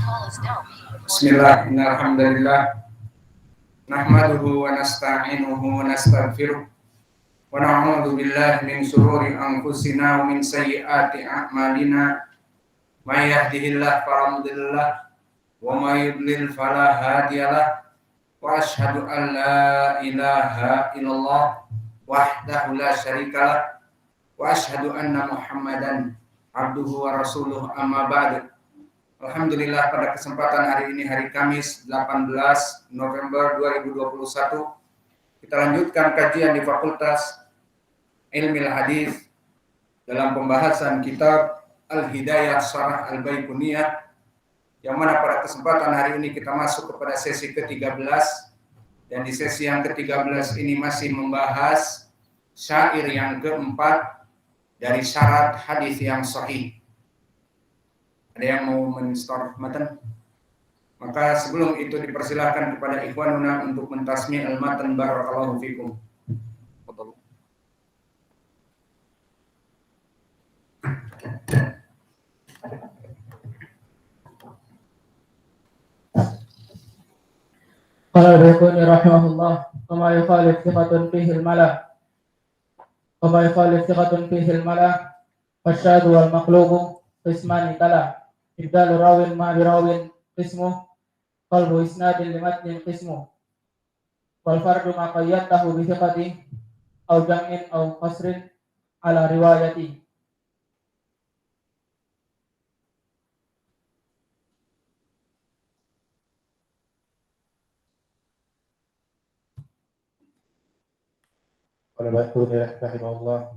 Bismillah, innalhamdulillah nahmaduhu wa nasta'inuhu wa nastaghfiruh wa na'udzu billahi min shururi anfusina wa min sayyiati a'malina may yahdihillahu fala mudhillalah wa may yudlil fala hadiyalah wa asyhadu an la ilaha illallah wahdahu la syarikalah wa asyhadu anna Muhammadan abduhu wa rasuluh amma ba'du. Alhamdulillah, pada kesempatan hari ini, hari Kamis 18 November 2021, kita lanjutkan kajian di Fakultas Ilmil Hadis dalam pembahasan kitab Al-Hidayah Syarah Al-Baiquniyah, yang mana pada kesempatan hari ini kita masuk kepada sesi ke-13, dan di sesi yang ke-13 ini masih membahas syair yang keempat dari syarat hadis yang sahih. Ada yang mau men-store matan? Maka sebelum itu dipersilahkan kepada ikhwanuna untuk mentasmi al-matan. Barakallahu fikum. Qala al-Baiquni rahimahullah, kama yukhalif thiqatun fihi al-mala, kama yukhalif thiqatun fihi al-mala, fasyadu wal maqlubu qismani tala. Ibdalu rawin ma birawin qismu, qalbu isnadin limatnin qismu, wal fardu ma qayyatahu bi thiqati aw jam'in aw qasrin ala riwayati. Qala al-Baiquni rahimahullah,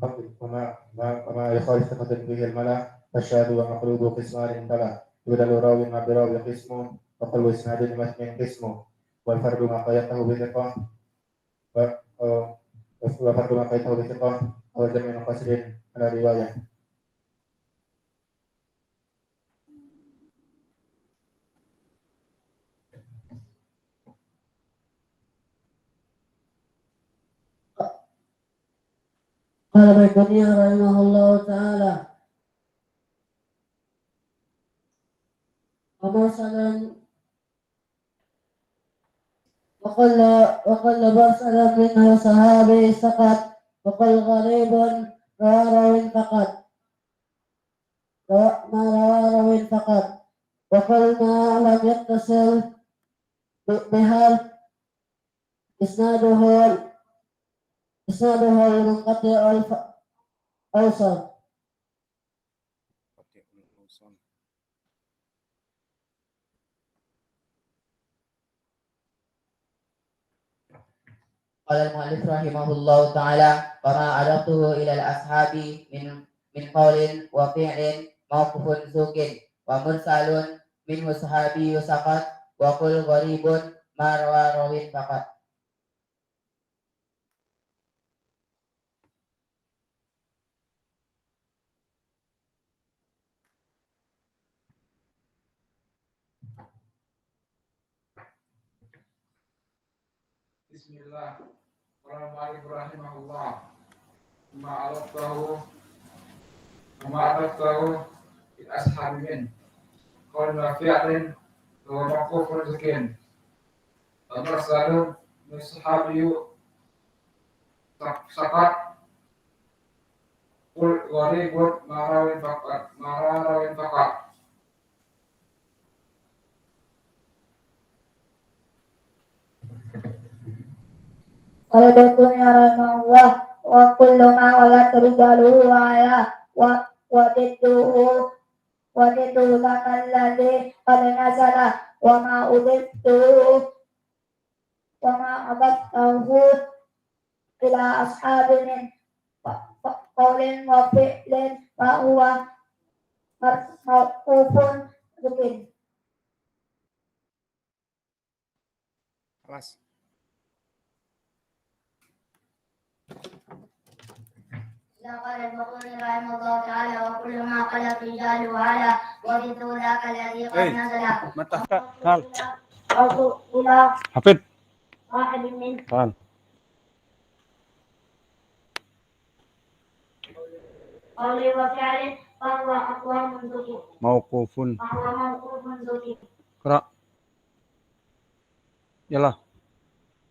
kama yukhalif thiqatun fihi al-mala, fasyadu wa maqlubu qismani tala. Ibdalu rawin ma birawin qismu, wa qalbu isnadin limatnin qismu, wal fardu ma qayyatahu bi thiqah wa fardu ma qayyatahu bi thiqah aw jam'in qasrin ala riwayah. Qala Baiquni rahimahullahu ta'ala, وقل برسلا منه صحابي سقط، وقل غريب روى فقط ما روى فقط، وقل ما لم يتصل بهل إسناده المنقطع الأوسط. Qala al-mu'allif rahimahullahu ta'ala, kama adatuhu ila al-ashabi min qawlin wa fi'lin mawqufun sukin wa mursalun minhu sahabi saqat, wa qul gharibun ma rawa rawin faqat. Bismillah. Al-Mu'allif rahimahullah, ma'alaftahu bil ashabin qawlin wa fi'lin wa mawqufun sukin wa mursalun min sahabiyu saqat, qul gharibun ma rawin faqat. Qala Baiquni rahimahullah, wa kullu ma walat rijaluhu wa didduhu lakal ladzi qad nazala wa ma udittu wa ma abattuhu ila ashabin min qawlin wa fi'lin fa huwa mawqufun sukin. Kelas. قال البخاري رحمه الله تعالى وكل ما قال الرجال على وجد ذاك الذي قد نزل إلى Hafid. واحد من قول وفعل فهو أقوى من ذكر Mauqufun. فهو موقوف ذكر. Qra. Yalla.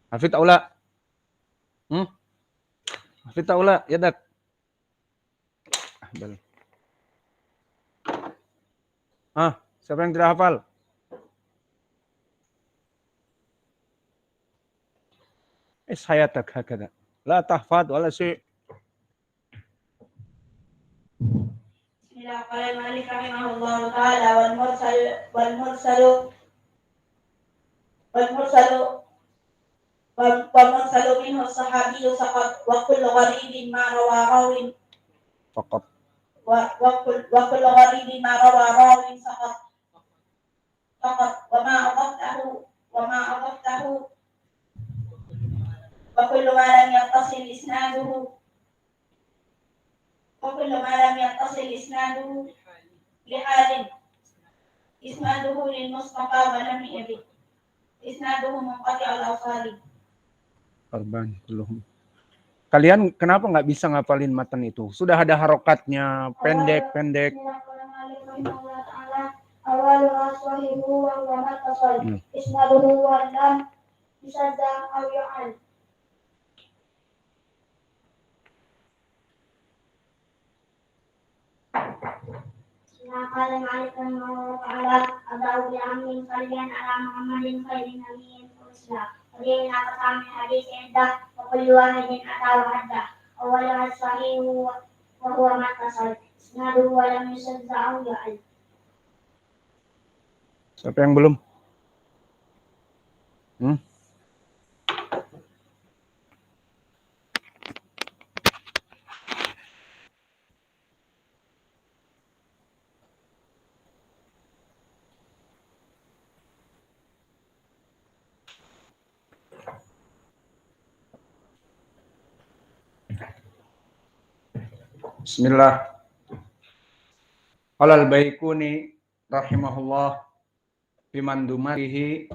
Hafid aula. Hafid aula, yadak. Bal. Siapa yang tidak hafal? Hayatak hakada. La tahfad wala syai'. Bismillah, qala al-mu'allif rahimahullahu ta'ala wal mursalu minhu sahabiyyu saqat wa kullu gharibin ma rawa rawin Faqat. wa kullu gharibin ma rawa rawin saqat wa ma adaftahu wa kullu ma lam yattasil isnaduhu لحال إسناده للمصطفى ولم يبي إسناده منقطع الأوصال. Arba'in kulluhum. Kalian kenapa nggak bisa ngapalin matan itu? Sudah ada harokatnya, pendek-pendek. Awalnya sahihu wa huwa mattasal. Isnaduhu wa lam yusadda aw yu'al. قال مالك رحمه الله تعالى أدعو بأمر صليا على محمد خير نبي أرسل ولينا قطع من حديث عدة وكل واحد أتى وحده أولها الصحيح وهو ما اتصل إسناده ولم يشذ أو يعل. Siapa yang belum? Bismillah. Qala al-Baiquni rahimahullah fi mandumatihi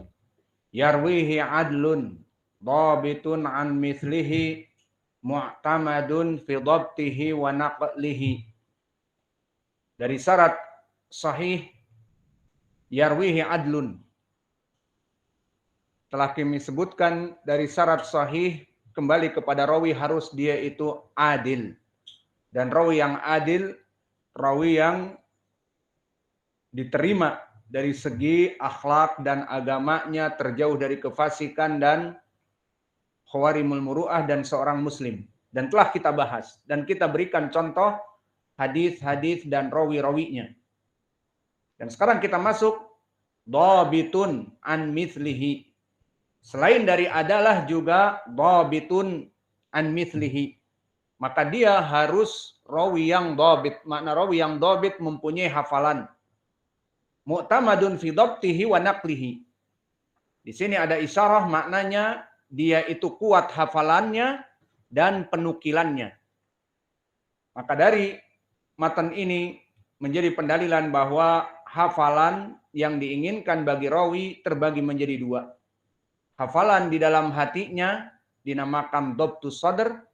yarwihi adlun dhabitun an mithlihi mu'tamadun fi dhabtihi wa naqlihi. Dari syarat sahih yarwihi adlun. Telah kami sebutkan dari syarat sahih kembali kepada rawi harus dia itu adil. Dan rawi yang adil, rawi yang diterima dari segi akhlak dan agamanya, terjauh dari kefasikan dan khawarimul muru'ah dan seorang muslim. Dan telah kita bahas dan kita berikan contoh hadis-hadis dan rawi-rawinya. Dan sekarang kita masuk dhabitun an mithlihi. Selain dari adalah juga dhabitun an mithlihi. Maka dia harus rawi yang dhabit. Makna rawi yang dhabit mempunyai hafalan. Mu'tamadun fi dhabtihi wa naqlihi. Di sini ada isyarah, maknanya dia itu kuat hafalannya dan penukilannya. Maka dari matan ini menjadi pendalilan bahwa hafalan yang diinginkan bagi rawi terbagi menjadi dua. Hafalan di dalam hatinya dinamakan dhabtus sadr,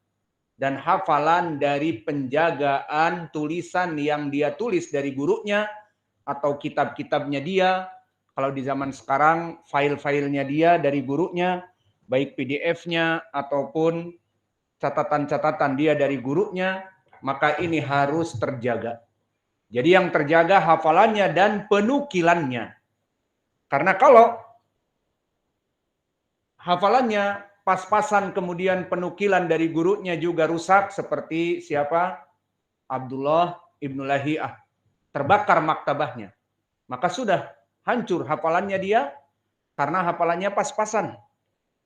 dan hafalan dari penjagaan tulisan yang dia tulis dari gurunya atau kitab-kitabnya dia. Kalau di zaman sekarang file-filenya dia dari gurunya, baik PDF-nya ataupun catatan-catatan dia dari gurunya, maka ini harus terjaga. Jadi yang terjaga hafalannya dan penukilannya. Karena kalau hafalannya pas-pasan kemudian penukilan dari gurunya juga rusak, seperti siapa? Abdullah ibnu Lahiyah. Terbakar maktabahnya. Maka sudah hancur hafalannya dia karena hafalannya pas-pasan.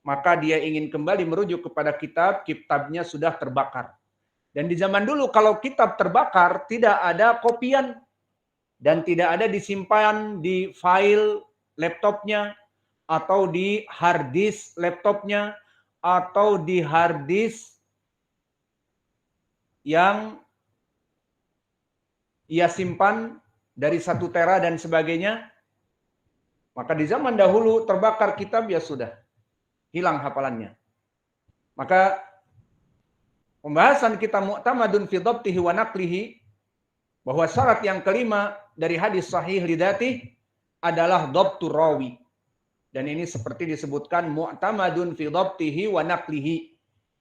Maka dia ingin kembali merujuk kepada kitab, kitabnya sudah terbakar. Dan di zaman dulu kalau kitab terbakar tidak ada kopian dan tidak ada disimpan di file laptopnya atau di hard disk laptopnya atau di hard disk yang ia simpan dari 1 tera dan sebagainya. Maka di zaman dahulu terbakar kitab, ya sudah hilang hafalannya. Maka pembahasan kita mu'tamadun fi dhabtihi wa naqlihi bahwa syarat yang kelima dari hadis sahih lidzati adalah dhabtur rawi. Dan ini seperti disebutkan mu'tamadun fi dhabtihi wa naqlihi,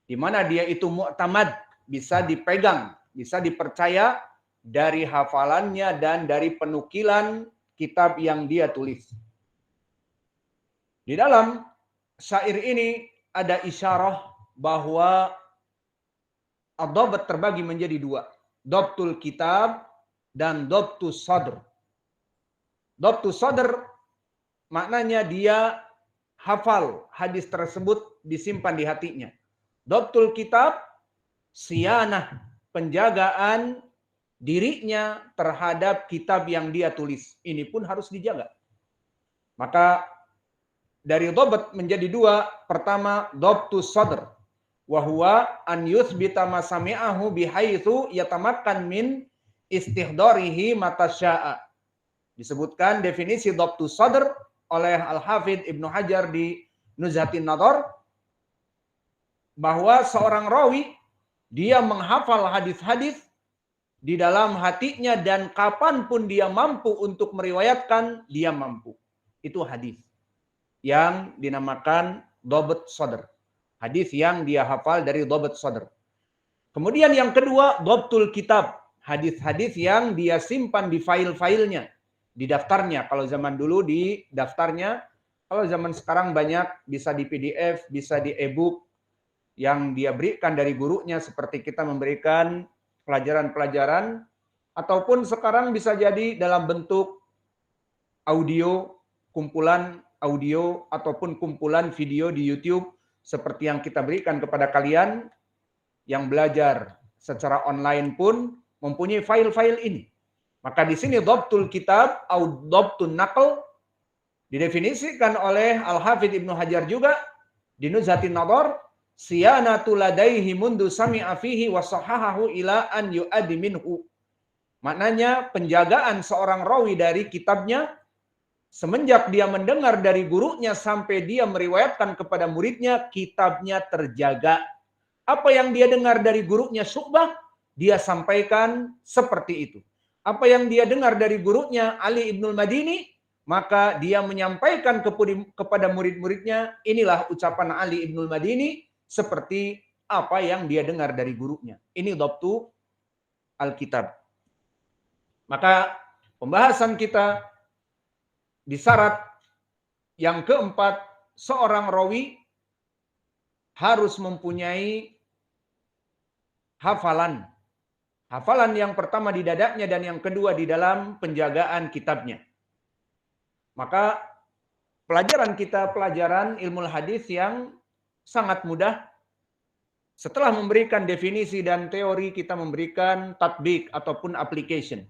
di mana dia itu mu'tamad, bisa dipegang, bisa dipercaya dari hafalannya dan dari penukilan kitab yang dia tulis. Di dalam syair ini ada isyarah bahwa ad-dhabt terbagi menjadi dua, dhabtul kitab dan dhabtus sadr. Dhabtus sadr maknanya dia hafal hadis tersebut, disimpan di hatinya. Dhabtul kitab, siyanah, penjagaan dirinya terhadap kitab yang dia tulis. Ini pun harus dijaga. Maka dari dhabt menjadi dua. Pertama, dhabtus sadr, wa huwa an yuthbita ma sami'ahu bihaitsu yatamakkan min istihdarihi mata sya'a. Disebutkan definisi dhabtus sadr oleh Al-Hafidh Ibnu Hajar di Nuzhatin Nadhar, bahwa seorang rawi dia menghafal hadis-hadis di dalam hatinya dan kapanpun dia mampu untuk meriwayatkan, dia mampu. Itu hadis yang dinamakan dhabt sadr. Hadis yang dia hafal dari dhabt sadr. Kemudian yang kedua, dhabtul kitab. Hadis-hadis yang dia simpan di file-filenya, di daftarnya. Kalau zaman dulu di daftarnya, kalau zaman sekarang banyak bisa di PDF, bisa di e-book yang dia berikan dari gurunya, seperti kita memberikan pelajaran-pelajaran, ataupun sekarang bisa jadi dalam bentuk audio, kumpulan audio ataupun kumpulan video di YouTube seperti yang kita berikan kepada kalian yang belajar secara online pun mempunyai file-file ini. Maka di sini dhabtul kitab atau dhabtun naql didefinisikan oleh Al-Hafidh Ibnu Hajar juga di Nuzhatin Nadhar, siyanatu ladaihi mundu sami'a fihi wa sahahahu ila an yu'addi minhu. Maknanya penjagaan seorang rawi dari kitabnya semenjak dia mendengar dari gurunya sampai dia meriwayatkan kepada muridnya, kitabnya terjaga. Apa yang dia dengar dari gurunya Syu'bah, dia sampaikan seperti itu. Apa yang dia dengar dari gurunya Ali Ibnul Madini, maka dia menyampaikan kepada murid-muridnya, inilah ucapan Ali Ibnul Madini, seperti apa yang dia dengar dari gurunya. Ini dhabtu Alkitab. Maka pembahasan kita di syarat yang keempat, seorang rawi harus mempunyai hafalan. Hafalan yang pertama di dadanya dan yang kedua di dalam penjagaan kitabnya. Maka pelajaran kita, pelajaran ilmu hadis yang sangat mudah. Setelah memberikan definisi dan teori, kita memberikan tatbik ataupun application.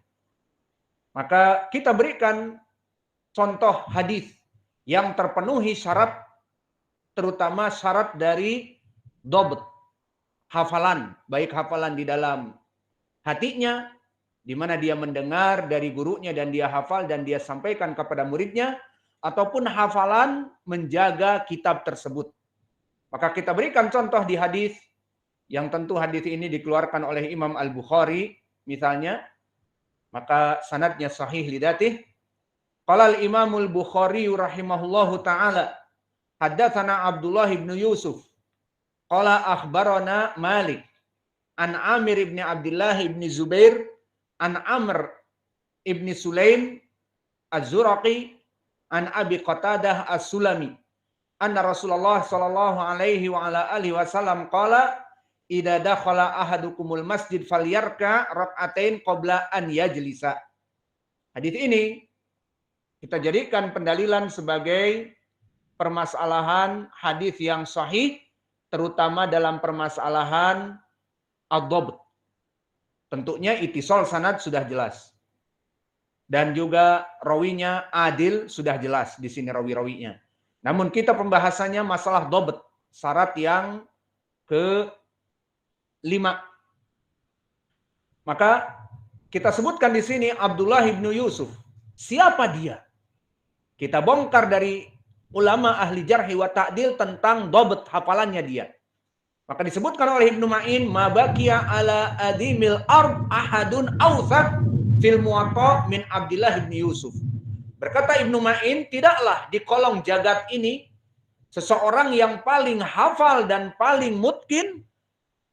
Maka kita berikan contoh hadis yang terpenuhi syarat, terutama syarat dari dhabt, hafalan, baik hafalan di dalam hatinya, di mana dia mendengar dari gurunya dan dia hafal dan dia sampaikan kepada muridnya, ataupun hafalan menjaga kitab tersebut. Maka kita berikan contoh di hadis, yang tentu hadis ini dikeluarkan oleh Imam Al-Bukhari, misalnya, maka sanadnya sahih lidatih. Qala al-Imam Al-Bukhari rahimahullahu ta'ala, haddatsana Abdullah ibn Yusuf, qala akhbarana Malik, an Amir ibn Abdullah ibn Zubair, an Amr ibn Sulaim Az-Zuraqi, an Abi Qatadah As-Sulami, anna Rasulullah sallallahu alaihi wa ala alihi wasallam qala, idza dakhala ahadukumul masjid falyarka rak'atain qabla an yajlisa. Hadis ini kita jadikan pendalilan sebagai permasalahan hadis yang sahih, terutama dalam permasalahan ad-dhabt. Tentunya ittisal sanad sudah jelas. Dan juga rawinya adil sudah jelas di sini rawi-rawinya. Namun kita pembahasannya masalah dhabt, syarat yang ke-5. Maka kita sebutkan di sini Abdullah ibnu Yusuf. Siapa dia? Kita bongkar dari ulama ahli jarhi wa ta'dil tentang dhabt, hafalannya dia. Maka disebutkan oleh Ibnu Ma'in, ma baqiya ala adimil ard ahadun awsaq fil Muwatta min Abdullah bin Yusuf. Berkata Ibnu Ma'in, tidaklah di kolong jagat ini seseorang yang paling hafal dan paling mutkin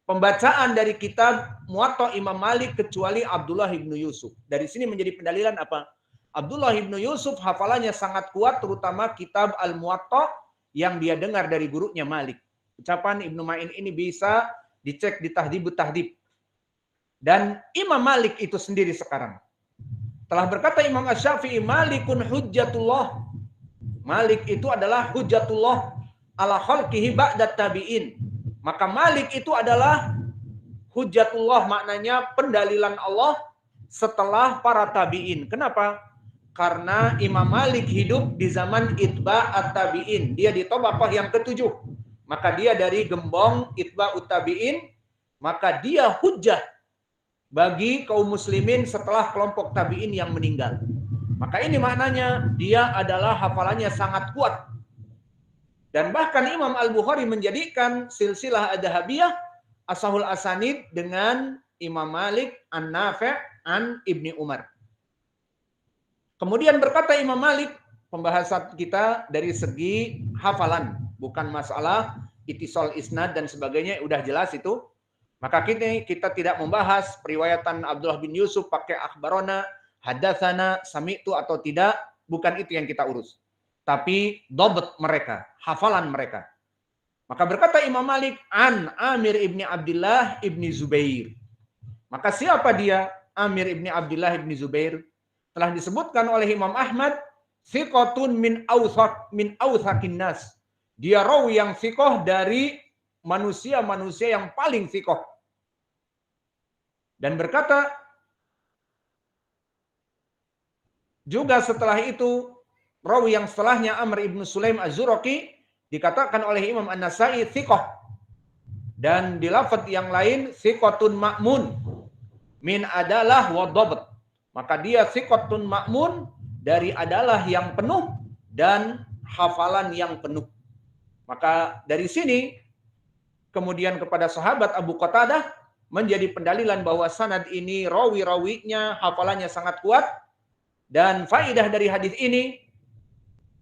pembacaan dari kitab Muwatta Imam Malik kecuali Abdullah bin Yusuf. Dari sini menjadi pendalilan apa? Abdullah bin Yusuf hafalannya sangat kuat, terutama kitab Al-Muwatta yang dia dengar dari gurunya Malik. Ucapan Ibnu Ma'in ini bisa dicek di Tahdhibut Tahdhib. Dan Imam Malik itu sendiri sekarang telah berkata Imam Asy-Syafi'i, Malikun hujjatullah. Malik itu adalah hujjatullah ala khalqihi ba'da tabi'in. Maka Malik itu adalah hujjatullah, maknanya pendalilan Allah setelah para tabi'in. Kenapa? Karena Imam Malik hidup di zaman itba'at tabi'in. Dia di tabaqah yang ke-7. Maka dia dari gembong itba'ut tabi'in, maka dia hujjah bagi kaum muslimin setelah kelompok tabi'in yang meninggal. Maka ini maknanya dia adalah hafalannya sangat kuat. Dan bahkan Imam Al-Bukhari menjadikan silsilah adhabiyah asahul asanid dengan Imam Malik an-Nafi' an Ibni Umar. Kemudian berkata Imam Malik, pembahasan kita dari segi hafalan, bukan masalah itisal isnad dan sebagainya, udah jelas itu. Maka kita tidak membahas periwayatan Abdullah bin Yusuf pakai akhbarona, hadatsana, sami'tu atau tidak, bukan itu yang kita urus. Tapi dhabt mereka, hafalan mereka. Maka berkata Imam Malik, an Amir ibni Abdullah ibni Zubair. Maka siapa dia? Amir ibni Abdullah ibni Zubair telah disebutkan oleh Imam Ahmad, thiqatun min awthakin nas. Dia rawi yang thiqah dari manusia-manusia yang paling thiqah. Dan berkata juga setelah itu, rawi yang setelahnya Amr ibn Sulaim Az-Zuraqi dikatakan oleh Imam An-Nasai thiqah. Dan di lafaz yang lain thiqatun ma'mun min adalah wa dhabt. Maka dia thiqatun ma'mun dari adalah yang penuh dan hafalan yang penuh. Maka dari sini kemudian kepada sahabat Abu Qatadah menjadi pendalilan bahwa sanad ini rawi-rawinya hafalannya sangat kuat. Dan faidah dari hadis ini,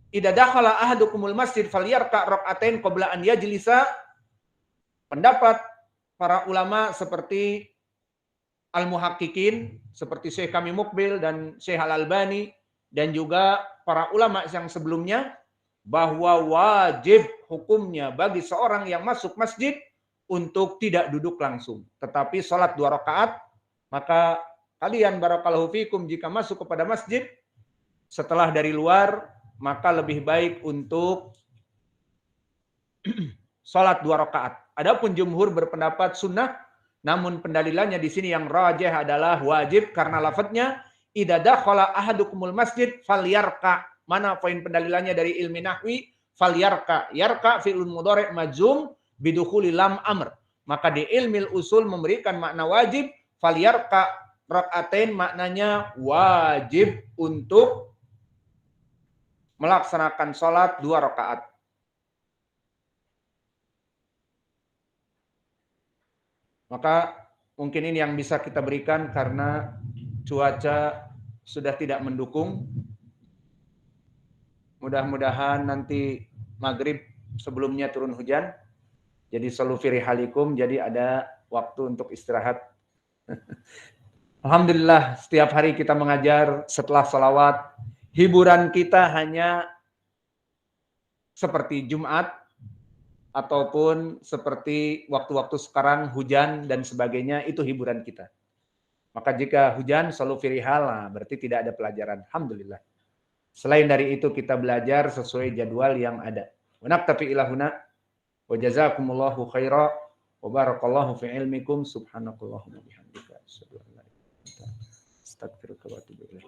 idza dakhala ahadukumul masjid falyarka rak'atain qabla an yajlisa. Pendapat para ulama seperti al-muhaqqiqin seperti Syekh Kami Mukbil dan Syekh Al-Albani dan juga para ulama yang sebelumnya, bahwa wajib hukumnya bagi seorang yang masuk masjid untuk tidak duduk langsung, tetapi sholat 2 rakaat. Maka kalian barakallahu fikum jika masuk kepada masjid setelah dari luar, maka lebih baik untuk sholat 2 rakaat. Adapun jumhur berpendapat sunnah, namun pendalilannya di sini yang rajih adalah wajib karena lafadznya idza dakhala ahadukumul masjid falyarka. Mana poin pendalilannya dari ilmi nahwi? Falyarka. Yarka fi'lun mudhari' majzum bidukhuli lam amr. Maka di ilmi usul memberikan makna wajib, falyarka rak'atain maknanya wajib untuk melaksanakan sholat 2 rakaat. Maka mungkin ini yang bisa kita berikan karena cuaca sudah tidak mendukung. Mudah-mudahan nanti maghrib sebelumnya turun hujan. Jadi solu fi rihalikum, jadi ada waktu untuk istirahat. Alhamdulillah setiap hari kita mengajar setelah salawat. Hiburan kita hanya seperti Jumat ataupun seperti waktu-waktu sekarang hujan dan sebagainya, itu hiburan kita. Maka jika hujan solu fi rihal, berarti tidak ada pelajaran. Alhamdulillah. Selain dari itu kita belajar sesuai jadwal yang ada. Wa naktafi ila huna wa jazakumullahu khaira wa barakallahu fi ilmikum subhanakallahumma bihamdika asyhadu an la ilaha illa anta astaghfiruka wa atubu ilaik.